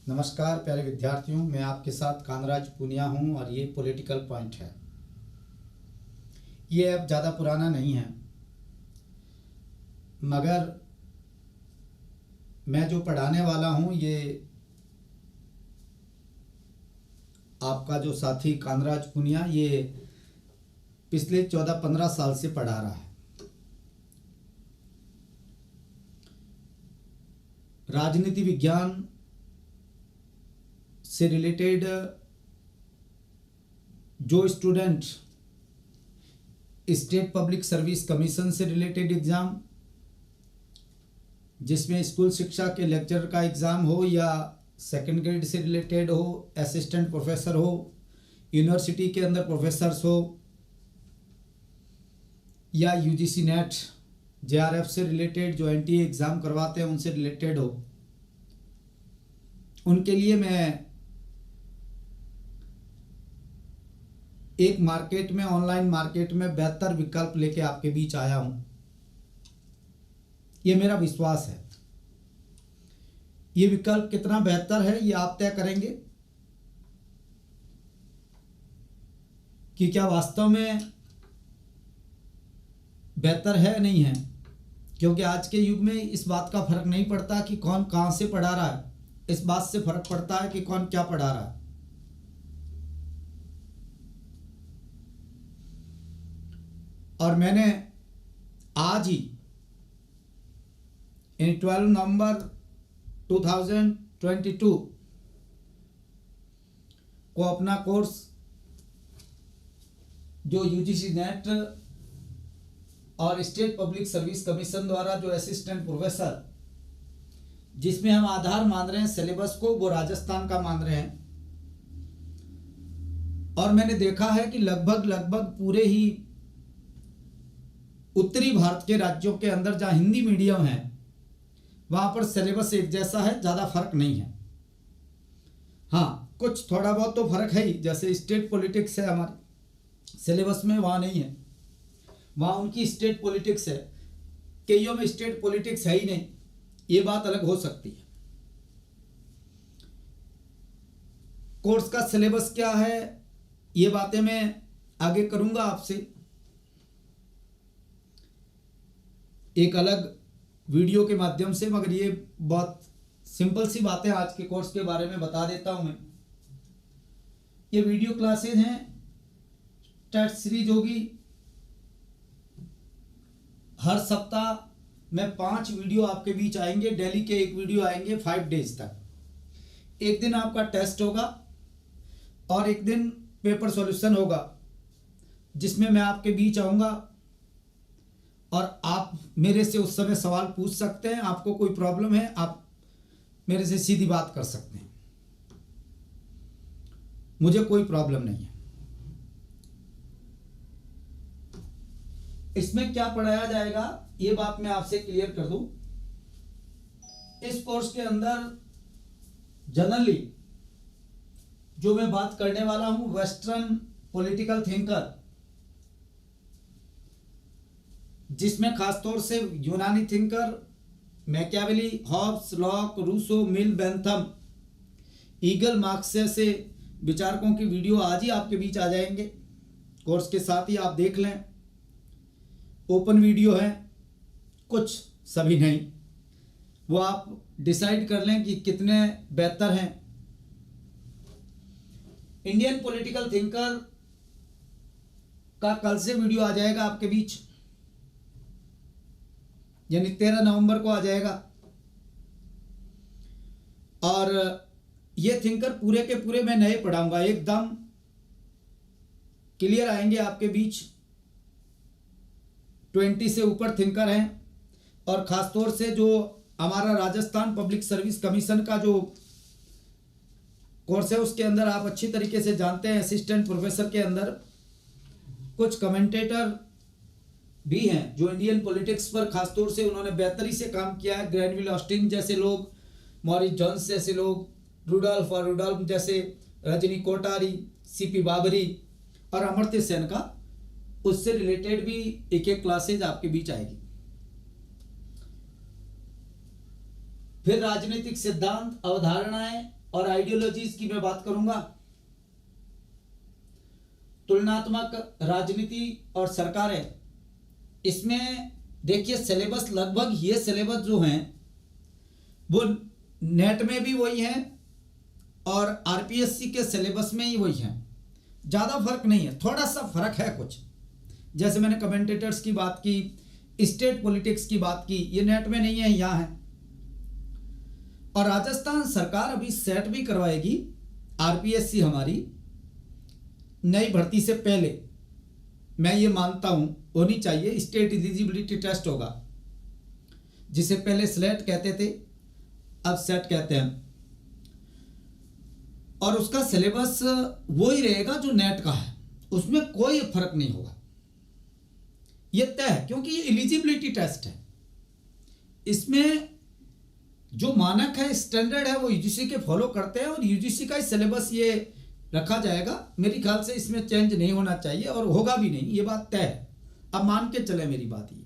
नमस्कार प्यारे विद्यार्थियों, मैं आपके साथ कानराज पुनिया हूं और ये पॉलिटिकल पॉइंट है। ये ऐप ज़्यादा पुराना नहीं है, मगर मैं जो पढ़ाने वाला हूं ये आपका जो साथी कानराज पुनिया ये पिछले 14-15 साल से पढ़ा रहा है। राजनीति विज्ञान से रिलेटेड जो student state public service commission से रिलेटेड एग्ज़ाम, जिसमें स्कूल शिक्षा के लेक्चर का एग्ज़ाम हो या सेकेंड ग्रेड से रिलेटेड हो, असिस्टेंट प्रोफेसर हो, यूनिवर्सिटी के अंदर प्रोफेसर्स हो, या यूजीसी नेट जेआरएफ से रिलेटेड जो एनटीए एग्ज़ाम करवाते हैं उनसे रिलेटेड हो, उनके लिए मैं एक मार्केट में, ऑनलाइन मार्केट में बेहतर विकल्प लेके आपके बीच आया हूं। ये मेरा विश्वास है। ये विकल्प कितना बेहतर है ये आप तय करेंगे कि क्या वास्तव में बेहतर है नहीं है, क्योंकि आज के युग में इस बात का फर्क नहीं पड़ता कि कौन कहां से पढ़ा रहा है, इस बात से फर्क पड़ता है कि कौन क्या पढ़ा रहा है। और मैंने आज ही 12 नवंबर 2022 को अपना कोर्स जो यूजीसी नेट और स्टेट पब्लिक सर्विस कमीशन द्वारा जो असिस्टेंट प्रोफेसर, जिसमें हम आधार मान रहे हैं सिलेबस को, वो राजस्थान का मान रहे हैं। और मैंने देखा है कि लगभग पूरे ही उत्तरी भारत के राज्यों के अंदर जहां हिंदी मीडियम है वहां पर सिलेबस एक जैसा है, ज़्यादा फर्क नहीं है। हाँ, कुछ थोड़ा बहुत तो फर्क है ही, जैसे स्टेट पॉलिटिक्स है हमारे सिलेबस में, वहाँ नहीं है, वहाँ उनकी स्टेट पॉलिटिक्स है, कईयों में स्टेट पॉलिटिक्स है ही नहीं, ये बात अलग हो सकती है। कोर्स का सिलेबस क्या है ये बातें मैं आगे करूँगा आपसे, एक अलग वीडियो के माध्यम से, मगर ये बहुत सिंपल सी बातें आज के कोर्स के बारे में बता देता हूं मैं। ये वीडियो क्लासेज हैं, टेस्ट सीरीज होगी। हर सप्ताह में 5 वीडियो आपके बीच आएंगे, डेली के 1 वीडियो आएंगे 5 डेज तक। एक दिन आपका टेस्ट होगा और एक दिन पेपर सॉल्यूशन होगा, जिसमें मैं आपके बीच आऊँगा और आप मेरे से उस समय सवाल पूछ सकते हैं। आपको कोई प्रॉब्लम है, आप मेरे से सीधी बात कर सकते हैं, मुझे कोई प्रॉब्लम नहीं है। इसमें क्या पढ़ाया जाएगा ये बात मैं आपसे क्लियर कर दूं। इस कोर्स के अंदर जनरली जो मैं बात करने वाला हूं, वेस्टर्न पॉलिटिकल थिंकर, जिसमें खासतौर से यूनानी thinker Machiavelli, Hobbes, Locke, Rousseau, Mill, Bentham, Hegel, Marx से विचारकों की वीडियो आज ही आपके बीच आ जाएंगे। कोर्स के साथ ही आप देख लें, ओपन वीडियो है, कुछ सभी नहीं, वो आप डिसाइड कर लें कि कितने बेहतर हैं। इंडियन पॉलिटिकल थिंकर का कल से वीडियो आ जाएगा आपके बीच, यानी 13 नवंबर को आ जाएगा। और ये थिंकर पूरे के पूरे मैं नए पढ़ाऊंगा, एकदम क्लियर आएंगे आपके बीच। 20 से ऊपर थिंकर हैं, और ख़ासतौर से जो हमारा राजस्थान पब्लिक सर्विस कमीशन का जो कोर्स है उसके अंदर आप अच्छी तरीके से जानते हैं, असिस्टेंट प्रोफेसर के अंदर कुछ कमेंटेटर भी हैं जो इंडियन पॉलिटिक्स पर खासतौर से उन्होंने बेहतरी से काम किया है। ग्रैनविल ऑस्टिन जैसे लोग, मॉरिस जॉन्स जैसे लोग, रुडोल्फ जैसे, रजनी कोठारी, सीपी बाबरी और अमर्त्य सेन का, उससे रिलेटेड भी एक क्लासेज आपके बीच आएगी। फिर राजनीतिक सिद्धांत, अवधारणाएं, और आइडियोलॉजीज की मैं बात करूंगा। तुलनात्मक राजनीति और सरकारें, इसमें देखिए सिलेबस लगभग ये सिलेबस जो हैं वो नेट में भी वही हैं और आरपीएससी के सिलेबस में ही वही हैं। ज़्यादा फर्क नहीं है, थोड़ा सा फर्क है कुछ। जैसे मैंने कमेंटेटर्स की बात की, स्टेट पॉलिटिक्स की बात की, ये नेट में नहीं है, यहाँ है। और राजस्थान सरकार अभी सेट भी करवाएगी आरपीएससी हमारी नई भर्ती से पहले। मैं ये मानता हूं होनी चाहिए। स्टेट एलिजिबिलिटी टेस्ट होगा, जिसे पहले स्लेट कहते थे, अब सेट कहते हैं। और उसका सिलेबस वो ही रहेगा जो नेट का है, उसमें कोई फर्क नहीं होगा, ये तय है, क्योंकि ये एलिजिबिलिटी टेस्ट है। इसमें जो मानक है, स्टैंडर्ड है, वो यूजीसी के फॉलो करते हैं और यूजीसी का ही सिलेबस ये रखा जाएगा। मेरे ख्याल से इसमें चेंज नहीं होना चाहिए और होगा भी नहीं, ये बात तय है। अब मान के चले मेरी बात ये।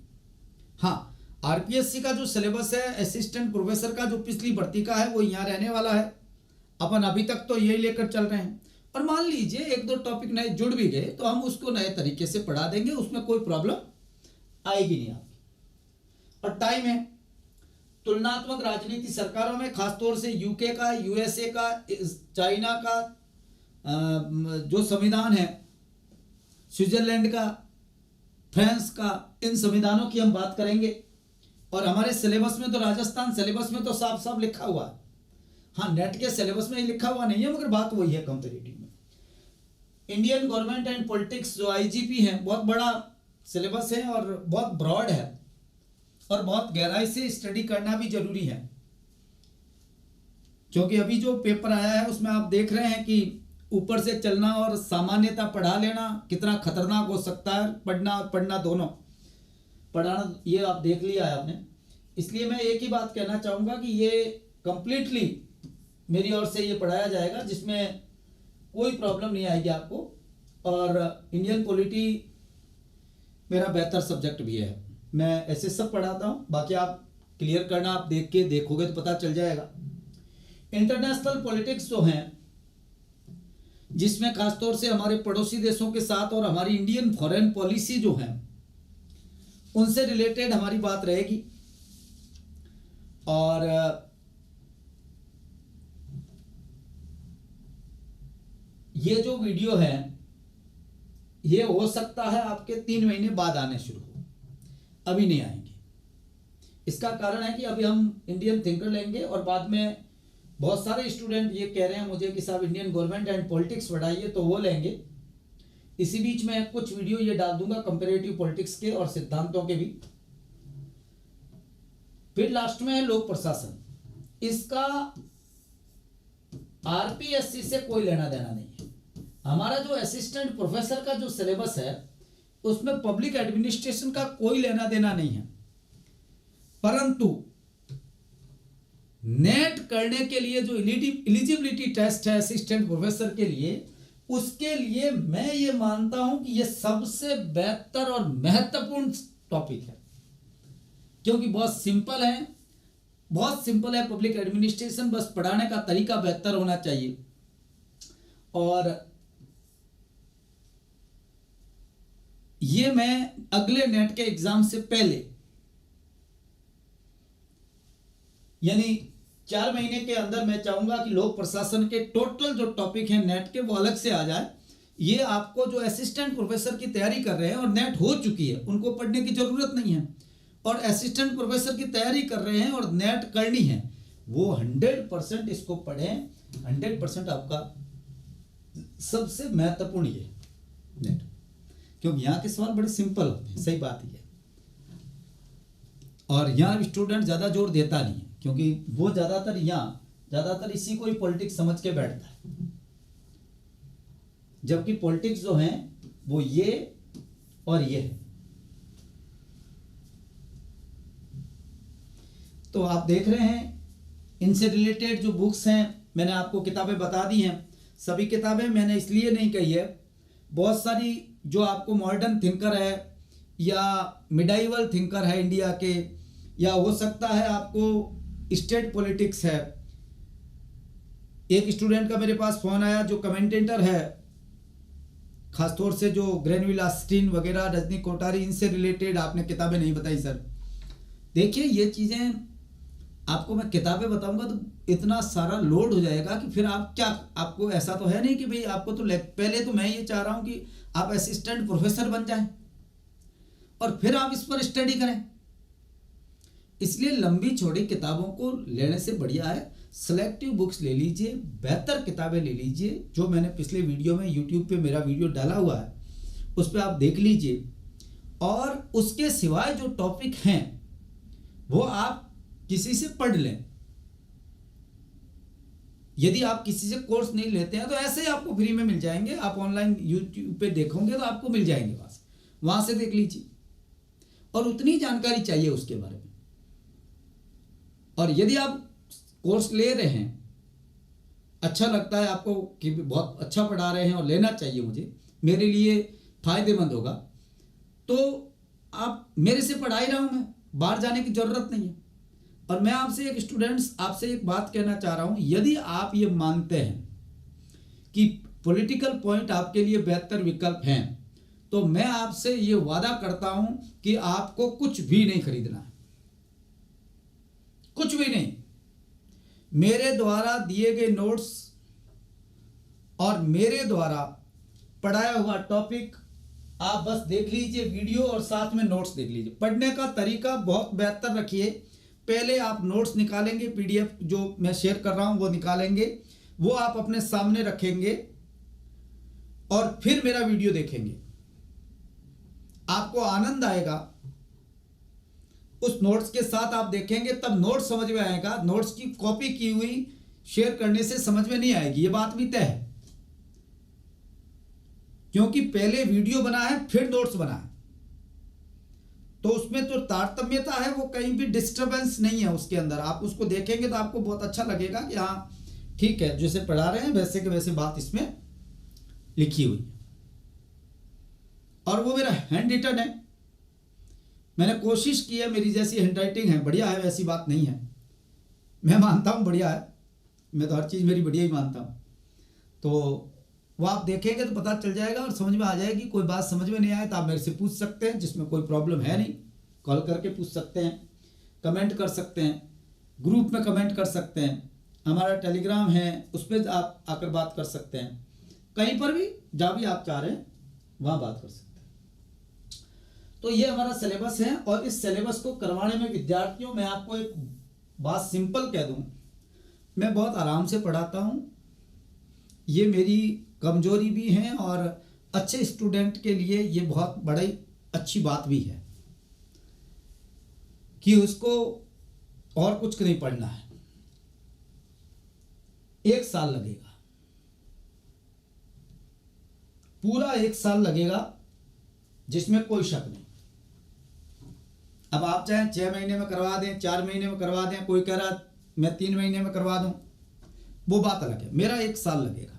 हाँ, आरपीएससी का जो सिलेबस है असिस्टेंट प्रोफेसर का, जो पिछली भर्ती का है, वो यहाँ रहने वाला है। अपन अभी तक तो यही लेकर चल रहे हैं। और मान लीजिए एक दो टॉपिक नए जुड़ भी गए तो हम उसको नए तरीके से पढ़ा देंगे, उसमें कोई प्रॉब्लम आएगी नहीं आपकी। और टाइम है। तुलनात्मक राजनीति सरकारों में खासतौर से यूके का, यूएसए का, चाइना का जो संविधान है, स्विट्जरलैंड का, फ्रांस का, इन संविधानों की हम बात करेंगे। और हमारे सिलेबस में तो, राजस्थान सिलेबस में तो साफ साफ लिखा हुआ है। हाँ, नेट के सिलेबस में लिखा हुआ नहीं है, मगर बात वही है कंपेरेटिव में। इंडियन गवर्नमेंट एंड पॉलिटिक्स जो आईजीपी है, बहुत बड़ा सिलेबस है और बहुत ब्रॉड है और बहुत गहराई से स्टडी करना भी जरूरी है। क्योंकि अभी जो पेपर आया है उसमें आप देख रहे हैं कि ऊपर से चलना और सामान्यता पढ़ा लेना कितना खतरनाक हो सकता है। पढ़ना और पढ़ना दोनों, पढ़ाना ये आप देख लिया है आपने। इसलिए मैं एक ही बात कहना चाहूँगा कि ये कंप्लीटली मेरी ओर से ये पढ़ाया जाएगा, जिसमें कोई प्रॉब्लम नहीं आएगी आपको। और इंडियन पॉलिटी मेरा बेहतर सब्जेक्ट भी है, मैं ऐसे सब पढ़ाता हूँ। बाकी आप क्लियर करना, आप देख के देखोगे तो पता चल जाएगा। इंटरनेशनल पॉलिटिक्स जो हैं, जिसमें खासतौर से हमारे पड़ोसी देशों के साथ और हमारी इंडियन फॉरेन पॉलिसी जो है उनसे रिलेटेड हमारी बात रहेगी। और ये जो वीडियो है ये हो सकता है आपके 3 महीने बाद आने शुरू हो, अभी नहीं आएंगे। इसका कारण है कि अभी हम इंडियन थिंकर लेंगे और बाद में बहुत सारे स्टूडेंट ये कह रहे हैं मुझे कि साहब इंडियन गवर्नमेंट एंड पॉलिटिक्स पढ़ाइए, तो वो लेंगे। इसी बीच में कुछ वीडियो ये डाल दूंगा कंपैरेटिव पॉलिटिक्स के और सिद्धांतों के भी। फिर लास्ट में है लोक प्रशासन। इसका आरपीएससी से कोई लेना देना नहीं है। हमारा जो असिस्टेंट प्रोफेसर का जो सिलेबस है उसमें पब्लिक एडमिनिस्ट्रेशन का कोई लेना देना नहीं है। परंतु नेट करने के लिए जो एलिजिबिलिटी टेस्ट है असिस्टेंट प्रोफेसर के लिए, उसके लिए मैं ये मानता हूं कि ये सबसे बेहतर और महत्वपूर्ण टॉपिक है। क्योंकि बहुत सिंपल है, बहुत सिंपल है पब्लिक एडमिनिस्ट्रेशन, बस पढ़ाने का तरीका बेहतर होना चाहिए। और ये मैं अगले नेट के एग्जाम से पहले, यानी 4 महीने के अंदर, मैं चाहूंगा कि लोक प्रशासन के टोटल जो टॉपिक है नेट के वो अलग से आ जाए। ये आपको जो असिस्टेंट प्रोफेसर की तैयारी कर रहे हैं और नेट हो चुकी है, उनको पढ़ने की जरूरत नहीं है। और असिस्टेंट प्रोफेसर की तैयारी कर रहे हैं और नेट करनी है, वो 100% इसको पढ़ें। 100% आपका सबसे महत्वपूर्ण ये नेट, क्योंकि यहाँ के सवाल बड़े सिंपल होते हैं, सही बात ही है। और यहाँ स्टूडेंट ज़्यादा जोर देता नहीं है, क्योंकि वो ज़्यादातर इसी को ही पॉलिटिक्स समझ के बैठता है। जबकि पॉलिटिक्स जो है वो ये और ये है। तो आप देख रहे हैं इनसे रिलेटेड जो बुक्स हैं, मैंने आपको किताबें बता दी हैं। सभी किताबें मैंने इसलिए नहीं कही है, बहुत सारी जो आपको मॉडर्न थिंकर है या मिडाइवल थिंकर है इंडिया के, या हो सकता है आपको स्टेट पॉलिटिक्स है, एक स्टूडेंट का मेरे पास फ़ोन आया जो कमेंटेटर है, खासतौर से जो ग्रेनविल ऑस्टिन वगैरह, रजनी कोठारी, इनसे रिलेटेड आपने किताबें नहीं बताई सर। देखिए ये चीज़ें आपको मैं किताबें बताऊंगा तो इतना सारा लोड हो जाएगा कि फिर आप क्या, आपको ऐसा तो है नहीं कि भाई आपको तो पहले तो मैं ये चाह रहा हूँ कि आप असिस्टेंट प्रोफेसर बन जाएं और फिर आप इस पर स्टडी करें। इसलिए लंबी चौड़ी किताबों को लेने से बढ़िया है सेलेक्टिव बुक्स ले लीजिए, बेहतर किताबें ले लीजिए। जो मैंने पिछले वीडियो में यूट्यूब पे मेरा वीडियो डाला हुआ है उस पर आप देख लीजिए, और उसके सिवाय जो टॉपिक हैं वो आप किसी से पढ़ लें। यदि आप किसी से कोर्स नहीं लेते हैं तो ऐसे ही आपको फ्री में मिल जाएंगे, आप ऑनलाइन यूट्यूब पे देखोगे तो आपको मिल जाएंगे, वहां से देख लीजिए। और उतनी जानकारी चाहिए उसके बारे में। और यदि आप कोर्स ले रहे हैं, अच्छा लगता है आपको कि बहुत अच्छा पढ़ा रहे हैं और लेना चाहिए, मुझे मेरे लिए फायदेमंद होगा, तो आप मेरे से पढ़ा ही रहा हूं, मैं बाहर जाने की जरूरत नहीं है। और मैं आपसे एक स्टूडेंट्स आपसे एक बात कहना चाह रहा हूं, यदि आप ये मानते हैं कि पॉलिटिकल पॉइंट आपके लिए बेहतर विकल्प हैं तो मैं आपसे ये वादा करता हूं कि आपको कुछ भी नहीं खरीदना है, कुछ भी नहीं। मेरे द्वारा दिए गए नोट्स और मेरे द्वारा पढ़ाया हुआ टॉपिक आप बस देख लीजिए वीडियो और साथ में नोट्स देख लीजिए। पढ़ने का तरीका बहुत बेहतर रखिए। पहले आप नोट्स निकालेंगे, पीडीएफ जो मैं शेयर कर रहा हूं वो निकालेंगे, वो आप अपने सामने रखेंगे और फिर मेरा वीडियो देखेंगे। आपको आनंद आएगा उस नोट्स के साथ, आप देखेंगे तब नोट्स समझ में आएगा। नोट्स की कॉपी की हुई शेयर करने से समझ में नहीं आएगी, ये बात भी तय है, क्योंकि पहले वीडियो बना है फिर नोट्स बना है, तो उसमें तो तारतम्यता है, वो कहीं भी डिस्टरबेंस नहीं है उसके अंदर। आप उसको देखेंगे तो आपको बहुत अच्छा लगेगा कि हाँ ठीक है, जैसे पढ़ा रहे हैं वैसे के वैसे बात इसमें लिखी हुई है। और वो मेरा हैंड रिटन है, मैंने कोशिश की है, मेरी जैसी हैंडराइटिंग है, बढ़िया है, वैसी बात नहीं है, मैं मानता हूँ बढ़िया है, मैं तो हर चीज़ मेरी बढ़िया ही मानता हूँ। तो वो आप देखेंगे तो पता चल जाएगा और समझ में आ जाएगी। कोई बात समझ में नहीं आए तो आप मेरे से पूछ सकते हैं, जिसमें कोई प्रॉब्लम है नहीं, कॉल करके पूछ सकते हैं, कमेंट कर सकते हैं, ग्रुप में कमेंट कर सकते हैं, हमारा टेलीग्राम है उस पर आप आकर बात कर सकते हैं, कहीं पर भी जहाँ भी आप चाह रहे हैं वहाँ बात कर सकते हैं। तो ये हमारा सिलेबस है, और इस सिलेबस को करवाने में विद्यार्थियों, मैं आपको एक बात सिंपल कह दूं, मैं बहुत आराम से पढ़ाता हूं। ये मेरी कमजोरी भी है और अच्छे स्टूडेंट के लिए ये बहुत बड़ी अच्छी बात भी है कि उसको और कुछ नहीं पढ़ना है। 1 साल लगेगा, पूरा 1 साल लगेगा, जिसमें कोई शक नहीं। अब आप चाहे 6 महीने में करवा दें, 4 महीने में करवा दें, कोई कह रहा मैं 3 महीने में करवा दूं, वो बात अलग है। मेरा 1 साल लगेगा,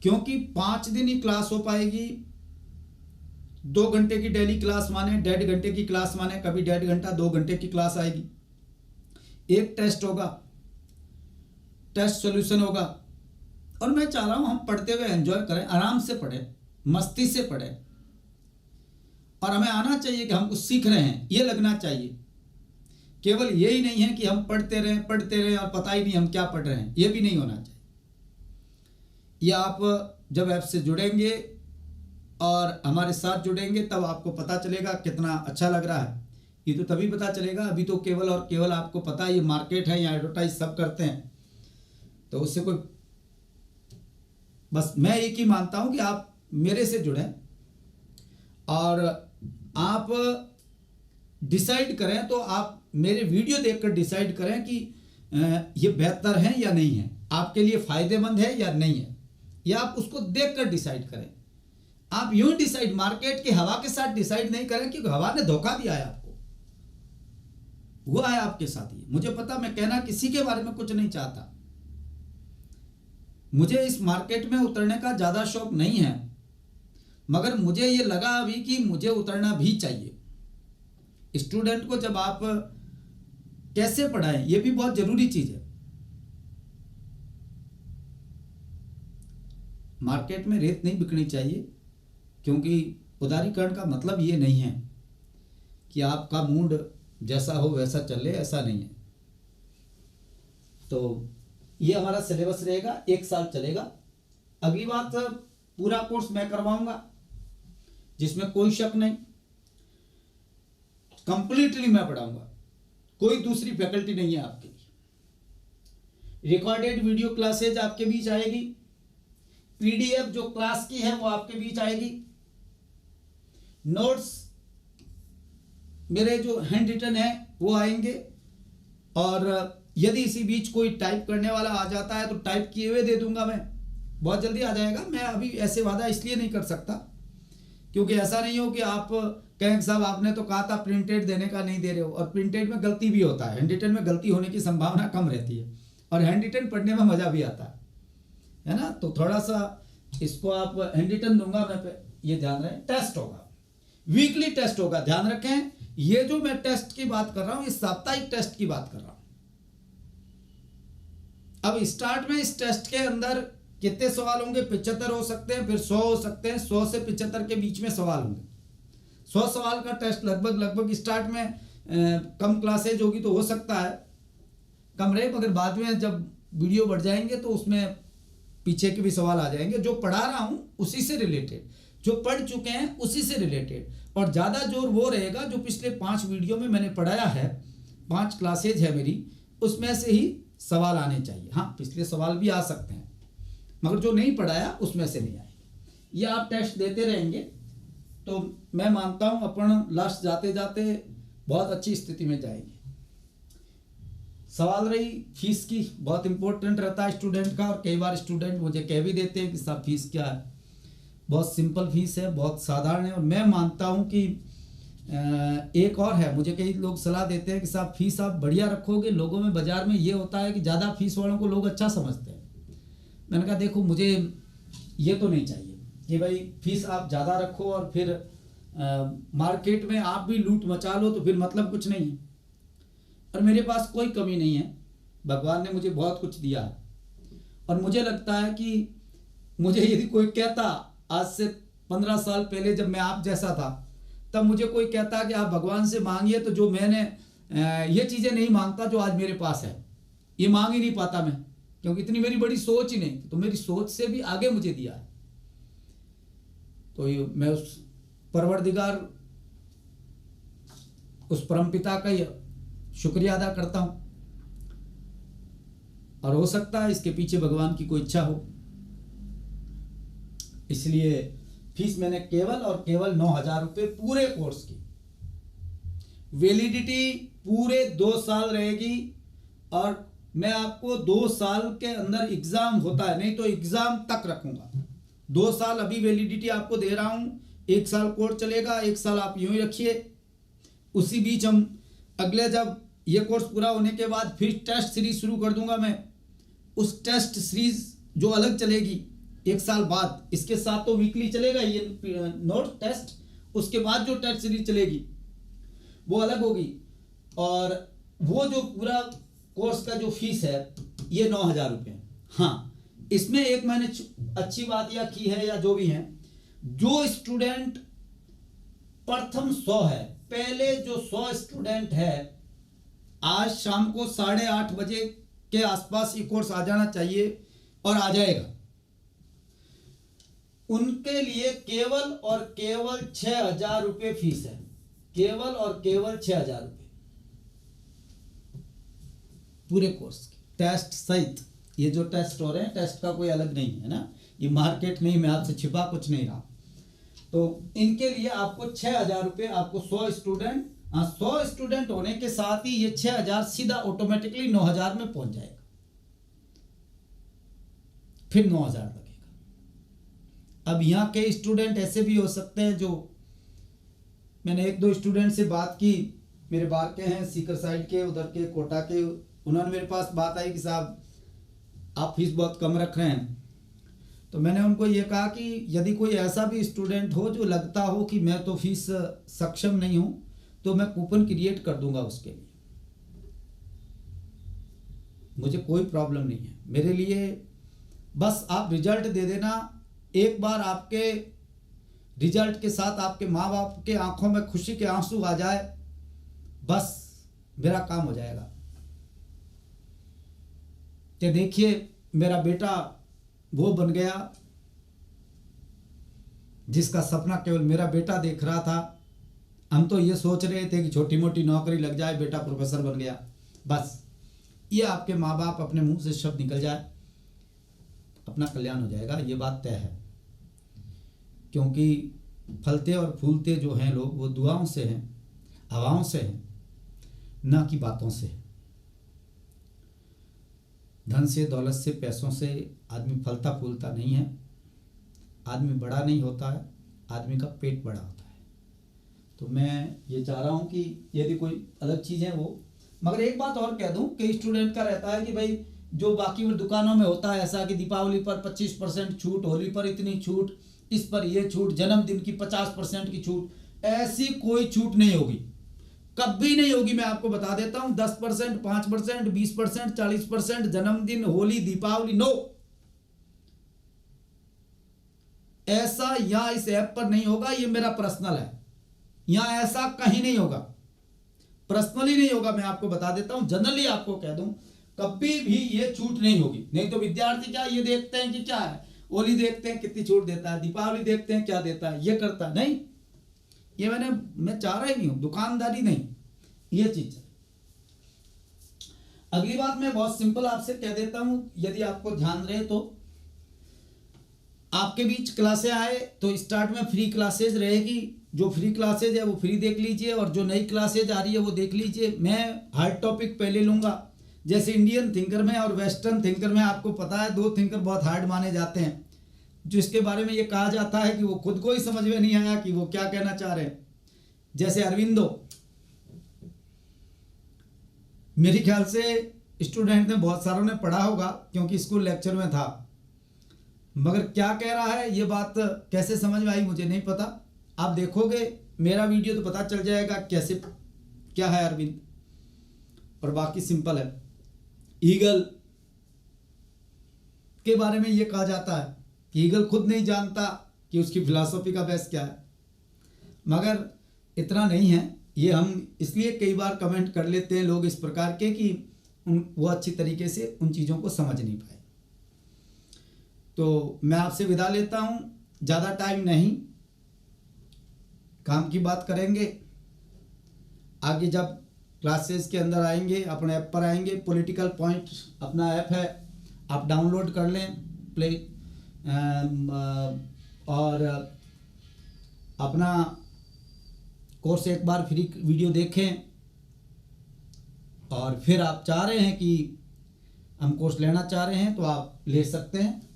क्योंकि 5 दिन ही क्लास हो पाएगी। 2 घंटे की डेली क्लास माने, 1.5 घंटे की क्लास माने, कभी 1.5 घंटा 2 घंटे की क्लास आएगी। एक टेस्ट होगा, टेस्ट सॉल्यूशन होगा, और मैं चाह रहा हूं हम पढ़ते हुए एंजॉय करें, आराम से पढ़ें, मस्ती से पढ़ें, और हमें आना चाहिए कि हम कुछ सीख रहे हैं, ये लगना चाहिए। केवल यही नहीं है कि हम पढ़ते रहें और पता ही नहीं हम क्या पढ़ रहे हैं, ये भी नहीं होना चाहिए। ये आप जब ऐप से जुड़ेंगे और हमारे साथ जुड़ेंगे तब आपको पता चलेगा कितना अच्छा लग रहा है। ये तो तभी पता चलेगा, अभी तो केवल और केवल आपको पता है ये मार्केट है, या एडवर्टाइज सब करते हैं, तो उससे कोई, बस मैं एक ही मानता हूं कि आप मेरे से जुड़ें और आप डिसाइड करें, तो आप मेरे वीडियो देखकर डिसाइड करें कि ये बेहतर है या नहीं है, आपके लिए फ़ायदेमंद है या नहीं है, या आप उसको देखकर डिसाइड करें। आप यूं डिसाइड, मार्केट की हवा के साथ डिसाइड नहीं करें, क्योंकि हवा ने धोखा दिया है आपको, हुआ है आपके साथ ये, मुझे पता। मैं कहना किसी के बारे में कुछ नहीं चाहता, मुझे इस मार्केट में उतरने का ज़्यादा शौक नहीं है, मगर मुझे ये लगा अभी कि मुझे उतरना भी चाहिए। स्टूडेंट को जब आप कैसे पढ़ाएं, ये भी बहुत ज़रूरी चीज़ है। मार्केट में रेत नहीं बिकनी चाहिए, क्योंकि उदारीकरण का मतलब ये नहीं है कि आपका मूड जैसा हो वैसा चले, ऐसा नहीं है। तो ये हमारा सिलेबस रहेगा, 1 साल चलेगा। अगली बात, पूरा कोर्स मैं करवाऊंगा, जिसमें कोई शक नहीं, कंप्लीटली मैं पढ़ाऊंगा, कोई दूसरी फैकल्टी नहीं है आपके लिए। रिकॉर्डेड वीडियो क्लासेज आपके बीच आएगी, पीडीएफ जो क्लास की है वो आपके बीच आएगी, नोट्स मेरे जो हैंड रिटन है वो आएंगे, और यदि इसी बीच कोई टाइप करने वाला आ जाता है तो टाइप किए हुए दे दूंगा, मैं बहुत जल्दी आ जाएगा। मैं अभी ऐसे वादा इसलिए नहीं कर सकता क्योंकि ऐसा नहीं हो कि आप कहें साहब आपने तो कहा था प्रिंटेड देने का, नहीं दे रहे हो, और प्रिंटेड में गलती भी होता है, हैंड रिटन में गलती होने की संभावना कम रहती है, और हैंड रिटन पढ़ने में मजा भी आता है ना। तो थोड़ा सा इसको आप हैंड रिटन दूंगा मैं पे, ये ध्यान रखें। टेस्ट होगा, वीकली टेस्ट होगा, ध्यान रखें। ये जो मैं टेस्ट की बात कर रहा हूं, इस साप्ताहिक टेस्ट की बात कर रहा हूं। अब स्टार्ट में इस टेस्ट के अंदर कितने सवाल होंगे? 75 हो सकते हैं, फिर 100 हो सकते हैं, 100 से 75 के बीच में सवाल होंगे। 100 सवाल का टेस्ट लगभग स्टार्ट में कम क्लासेज होगी तो हो सकता है कम रहे, मगर बाद में जब वीडियो बढ़ जाएंगे तो उसमें पीछे के भी सवाल आ जाएंगे। जो पढ़ा रहा हूं उसी से रिलेटेड, जो पढ़ चुके हैं उसी से रिलेटेड, और ज़्यादा जोर वो रहेगा जो पिछले 5 वीडियो में मैंने पढ़ाया है, 5 क्लासेज है मेरी, उसमें से ही सवाल आने चाहिए। हाँ, पिछले सवाल भी आ सकते हैं, मगर जो नहीं पढ़ाया उसमें से नहीं आएंगे। ये आप टेस्ट देते रहेंगे तो मैं मानता हूं अपन लास्ट जाते जाते बहुत अच्छी स्थिति में जाएंगे। सवाल रही फीस की, बहुत इंपॉर्टेंट रहता है स्टूडेंट का, और कई बार स्टूडेंट मुझे कह भी देते हैं कि साहब फीस क्या है। बहुत सिंपल फीस है, बहुत साधारण है, और मैं मानता हूं कि एक और है, मुझे कई लोग सलाह देते हैं कि साहब फीस आप बढ़िया रखोगे, लोगों में बाजार में ये होता है कि ज़्यादा फीस वालों को लोग अच्छा समझते हैं। मैंने कहा देखो मुझे ये तो नहीं चाहिए कि भाई फीस आप ज़्यादा रखो और फिर मार्केट में आप भी लूट मचा लो, तो फिर मतलब कुछ नहीं है। और मेरे पास कोई कमी नहीं है, भगवान ने मुझे बहुत कुछ दिया है, और मुझे लगता है कि मुझे यदि कोई कहता आज से 15 साल पहले जब मैं आप जैसा था, तब मुझे कोई कहता कि आप भगवान से मांगिए, तो जो मैंने ये चीज़ें नहीं मांगता जो आज मेरे पास है, ये मांग ही नहीं पाता मैं, क्योंकि इतनी मेरी बड़ी सोच ही नहीं थी। तो मेरी सोच से भी आगे मुझे दिया है, तो ये मैं उस परवरदिगार, उस परमपिता का ही शुक्रिया अदा करता हूं। और हो सकता है इसके पीछे भगवान की कोई इच्छा हो, इसलिए फीस मैंने केवल और केवल 9,000 रुपये पूरे कोर्स की। वैलिडिटी पूरे 2 साल रहेगी, और मैं आपको 2 साल के अंदर एग्जाम होता है, नहीं तो एग्जाम तक रखूंगा। 2 साल अभी वैलिडिटी आपको दे रहा हूं, 1 साल कोर्स चलेगा, 1 साल आप यूं ही रखिए। उसी बीच हम अगले, जब ये कोर्स पूरा होने के बाद फिर टेस्ट सीरीज शुरू कर दूंगा मैं। उस टेस्ट सीरीज जो अलग चलेगी 1 साल बाद, इसके साथ तो वीकली चलेगा ये नोट टेस्ट, उसके बाद जो टेस्ट सीरीज चलेगी वो अलग होगी। और वो जो पूरा कोर्स का जो फीस है ये 9,000 रुपये। हाँ, इसमें एक मैंने अच्छी बात यह की है, या जो भी है, जो स्टूडेंट प्रथम 100 है, पहले जो 100 स्टूडेंट है, आज शाम को 8:30 बजे के आसपास ये कोर्स आ जाना चाहिए और आ जाएगा। उनके लिए केवल और केवल 6,000 रुपये फीस है, केवल और केवल 6,000 रुपये पूरे कोर्स की, टेस्ट सहित। ये जो टेस्ट हो रहे हैं, टेस्ट का कोई अलग नहीं है ना, ये मार्केट नहीं, मैं आपसे छिपा कुछ नहीं रहा। तो इनके लिए आपको 6,000 रुपये, आपको 100 स्टूडेंट, 100 स्टूडेंट होने के साथ ही ये 6,000 सीधा ऑटोमेटिकली 9,000 में पहुंच जाएगा, फिर 9,000 लगेगा। अब यहाँ के स्टूडेंट ऐसे भी हो सकते हैं, जो मैंने 1-2 स्टूडेंट से बात की, मेरे बाहर के हैं, सीकर साइड के, उधर के कोटा के, उन्होंने मेरे पास बात आई कि साहब आप फीस बहुत कम रख रहे हैं। तो मैंने उनको ये कहा कि यदि कोई ऐसा भी स्टूडेंट हो जो लगता हो कि मैं तो फीस सक्षम नहीं हूं, तो मैं कूपन क्रिएट कर दूंगा उसके लिए, मुझे कोई प्रॉब्लम नहीं है। मेरे लिए बस आप रिजल्ट दे देना, एक बार आपके रिजल्ट के साथ आपके माँ बाप के आंखों में खुशी के आंसू आ जाए, बस मेरा काम हो जाएगा। कि देखिए मेरा बेटा वो बन गया जिसका सपना केवल मेरा बेटा देख रहा था। हम तो ये सोच रहे थे कि छोटी मोटी नौकरी लग जाए, बेटा प्रोफेसर बन गया, बस ये आपके माँ बाप अपने मुंह से शब्द निकल जाए, अपना कल्याण हो जाएगा, ये बात तय है। क्योंकि फलते और फूलते जो हैं लोग वो दुआओं से हैं, हवाओं से हैं, ना कि बातों से। धन से, दौलत से, पैसों से आदमी फलता फूलता नहीं है, आदमी बड़ा नहीं होता है, आदमी का पेट बड़ा होता है। तो मैं ये चाह रहा हूँ कि यदि कोई अलग चीज़ है वो, मगर एक बात और कह दूँ कि स्टूडेंट का रहता है कि भाई जो बाकी दुकानों में होता है ऐसा कि दीपावली पर 25% छूट, होली पर इतनी छूट, इस पर ये छूट, जन्मदिन की 50% की छूट, ऐसी कोई छूट नहीं होगी, कभी नहीं होगी। मैं आपको बता देता हूँ 10%, 5%, 20%, 40%, जन्मदिन, होली, दीपावली, नो, ऐसा यहाँ इस ऐप पर नहीं होगा। ये मेरा पर्सनल है, यहाँ ऐसा कहीं नहीं होगा, पर्सनली नहीं होगा। मैं आपको बता देता हूँ, जनरली आपको कह दूं, कभी भी ये छूट नहीं होगी। नहीं तो विद्यार्थी क्या ये देखते हैं कि क्या है, होली देखते हैं कितनी छूट देता है, दीपावली देखते हैं क्या देता है, ये करता है, नहीं, ये मैं चाह रहा ही नहीं हूं, दुकानदारी नहीं, ये चीज है। अगली बात मैं बहुत सिंपल आपसे कह देता हूं, यदि आपको ध्यान रहे तो आपके बीच क्लासें आए तो स्टार्ट में फ्री क्लासेज रहेगी। जो फ्री क्लासेज है वो फ्री देख लीजिए, और जो नई क्लासेज आ रही है वो देख लीजिए। मैं हार्ड टॉपिक पहले लूँगा, जैसे इंडियन थिंकर में और वेस्टर्न थिंकर में आपको पता है 2 थिंकर बहुत हार्ड माने जाते हैं, जिसके बारे में ये कहा जाता है कि वो खुद को ही समझ में नहीं आया कि वो क्या कहना चाह रहे हैं। जैसे अरविंदो, मेरे ख्याल से स्टूडेंट ने बहुत सारों ने पढ़ा होगा क्योंकि स्कूल लेक्चर में था, मगर क्या कह रहा है ये बात कैसे समझ में आई मुझे नहीं पता। आप देखोगे मेरा वीडियो तो पता चल जाएगा कैसे क्या है अरविंद। और बाकी सिंपल है। ईगल के बारे में ये कहा जाता है कि ईगल खुद नहीं जानता कि उसकी फिलॉसफी का बेस क्या है, मगर इतना नहीं है। ये हम इसलिए कई बार कमेंट कर लेते हैं लोग इस प्रकार के कि वो अच्छी तरीके से उन चीज़ों को समझ नहीं पाए। तो मैं आपसे विदा लेता हूँ, ज़्यादा टाइम नहीं, काम की बात करेंगे आगे। जब क्लासेस के अंदर आएंगे, अपने ऐप पर आएंगे, पॉलिटिकल पॉइंट अपना ऐप है, आप डाउनलोड कर लें प्ले, और अपना कोर्स एक बार फ्री वीडियो देखें, और फिर आप चाह रहे हैं कि हम कोर्स लेना चाह रहे हैं तो आप ले सकते हैं।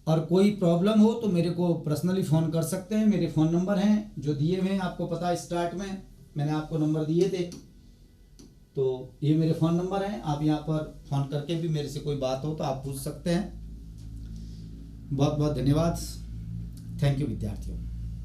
और कोई प्रॉब्लम हो तो मेरे को पर्सनली फ़ोन कर सकते हैं। मेरे फ़ोन नंबर हैं जो दिए हुए हैं, आपको पता है स्टार्ट में मैंने आपको नंबर दिए थे, तो ये मेरे फ़ोन नंबर हैं। आप यहाँ पर फ़ोन करके भी मेरे से कोई बात हो तो आप पूछ सकते हैं। बहुत बहुत धन्यवाद। थैंक यू विद्यार्थियों।